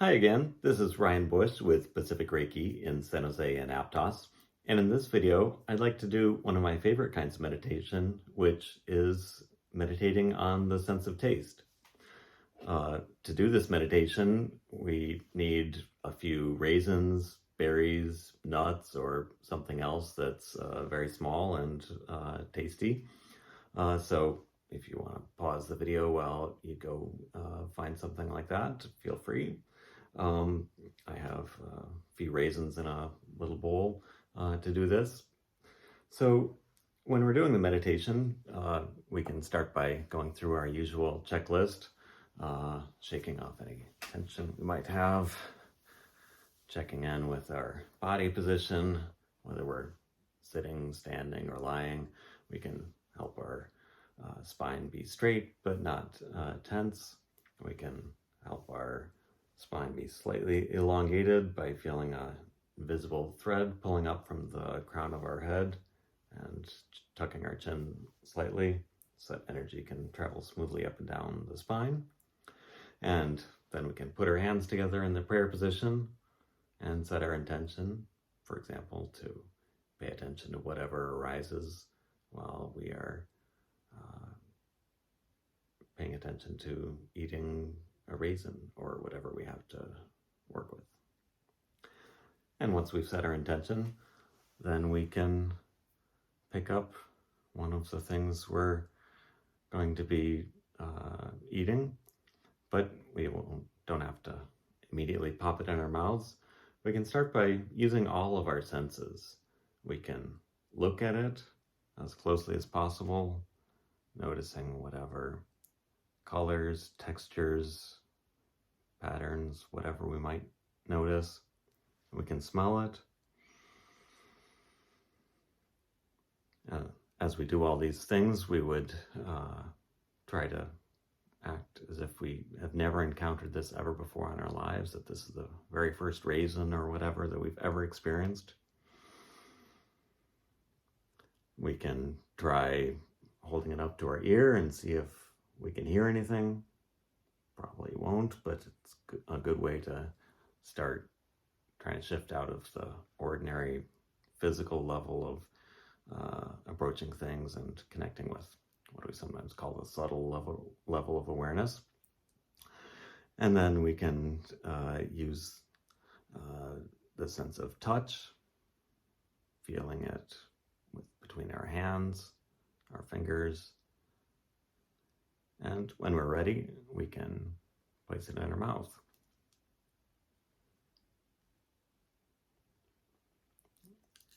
Hi again, this is Ryan Bush with Pacific Reiki in San Jose and Aptos. And in this video, I'd like to do one of my favorite kinds of meditation, which is meditating on the sense of taste. To do this meditation, we need a few raisins, berries, nuts, or something else that's very small and tasty. So if you want to pause the video while you go find something like that, feel free. I have a few raisins in a little bowl to do this. So when we're doing the meditation, we can start by going through our usual checklist, shaking off any tension we might have, checking in with our body position, whether we're sitting, standing, or lying. We can help our spine be straight but not tense. We can help our spine be slightly elongated by feeling a visible thread pulling up from the crown of our head and tucking our chin slightly so that energy can travel smoothly up and down the spine. And then we can put our hands together in the prayer position and set our intention, for example, to pay attention to whatever arises while we are paying attention to eating a raisin or whatever we have to work with. And once we've set our intention, then we can pick up one of the things we're going to be eating, but we don't have to immediately pop it in our mouths. We can start by using all of our senses. We can look at it as closely as possible, noticing whatever colors, textures, patterns, whatever we might notice. We can smell it. As we do all these things, we would try to act as if we have never encountered this ever before in our lives, that this is the very first raisin or whatever that we've ever experienced. We can try holding it up to our ear and see if we can hear anything. Probably won't, but it's a good way to start trying to shift out of the ordinary physical level of approaching things and connecting with what we sometimes call the subtle level of awareness. And then we can use the sense of touch, feeling it between our hands, our fingers. And when we're ready, we can place it in our mouth.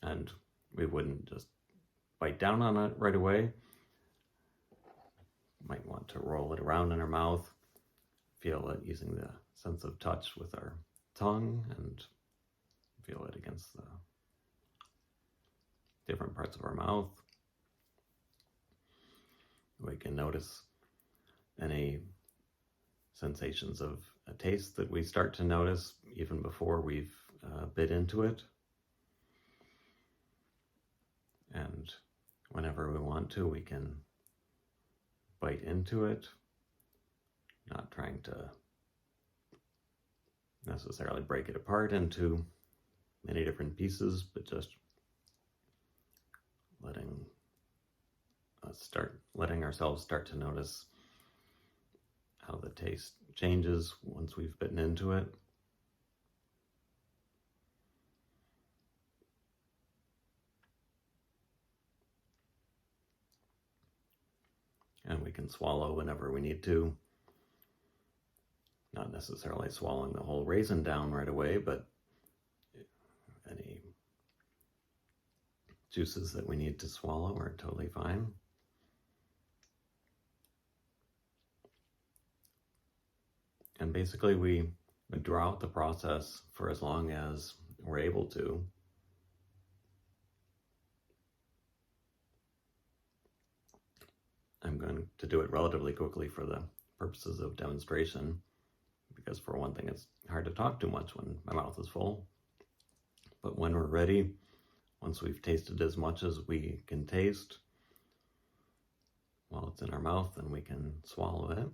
And we wouldn't just bite down on it right away. Might want to roll it around in our mouth, feel it using the sense of touch with our tongue, and feel it against the different parts of our mouth. We can notice any sensations of a taste that we start to notice even before we've bit into it. And whenever we want to, we can bite into it, not trying to necessarily break it apart into many different pieces, but just letting ourselves start to notice how the taste changes once we've bitten into it. And we can swallow whenever we need to. Not necessarily swallowing the whole raisin down right away, but any juices that we need to swallow are totally fine. And basically we draw out the process for as long as we're able to. I'm going to do it relatively quickly for the purposes of demonstration, because for one thing, it's hard to talk too much when my mouth is full. But when we're ready, once we've tasted as much as we can taste while it's in our mouth, then we can swallow it.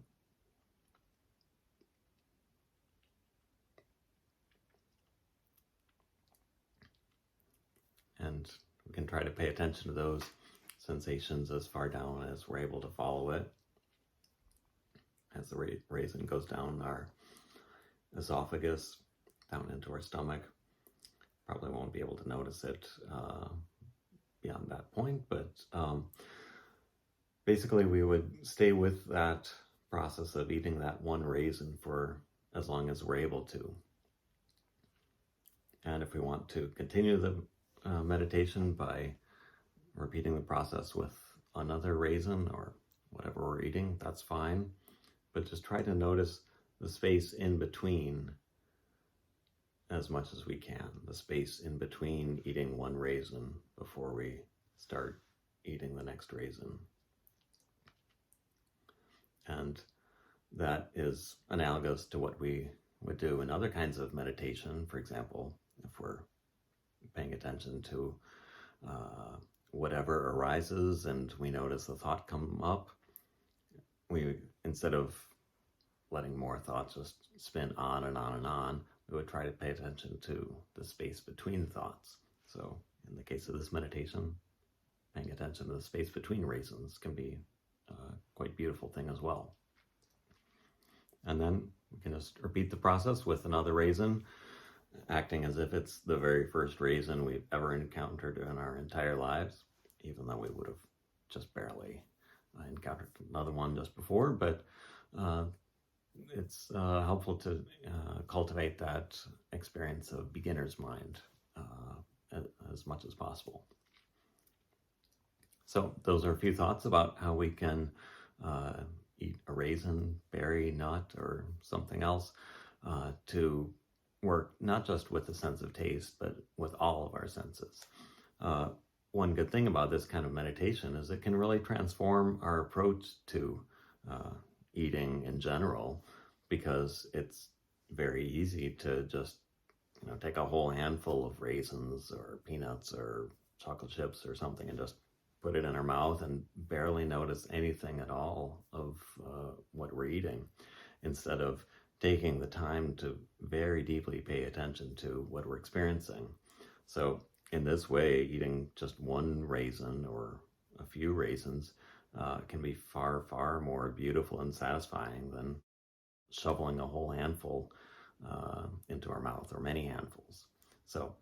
And we can try to pay attention to those sensations as far down as we're able to follow it. As the raisin goes down our esophagus, down into our stomach. Probably won't be able to notice it beyond that point, but basically we would stay with that process of eating that one raisin for as long as we're able to. And if we want to continue the meditation by repeating the process with another raisin or whatever we're eating, that's fine. But just try to notice the space in between as much as we can. The space in between eating one raisin before we start eating the next raisin. And that is analogous to what we would do in other kinds of meditation. For example, if we're paying attention to whatever arises and we notice a thought come up, we, instead of letting more thoughts just spin on and on and on, we would try to pay attention to the space between thoughts. So in the case of this meditation, paying attention to the space between raisins can be a quite beautiful thing as well. And then we can just repeat the process with another raisin, acting as if it's the very first raisin we've ever encountered in our entire lives, even though we would have just barely encountered another one just before. But it's helpful to cultivate that experience of beginner's mind as much as possible. So those are a few thoughts about how we can eat a raisin, berry, nut, or something else to work not just with the sense of taste, but with all of our senses. One good thing about this kind of meditation is it can really transform our approach to eating in general, because it's very easy to just take a whole handful of raisins or peanuts or chocolate chips or something and just put it in our mouth and barely notice anything at all of what we're eating, instead of taking the time to very deeply pay attention to what we're experiencing. So in this way, eating just one raisin or a few raisins can be far, far more beautiful and satisfying than shoveling a whole handful into our mouth, or many handfuls. So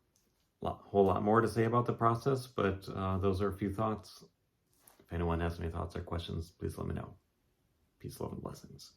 a whole lot more to say about the process, but those are a few thoughts. If anyone has any thoughts or questions, please let me know. Peace, love, and blessings.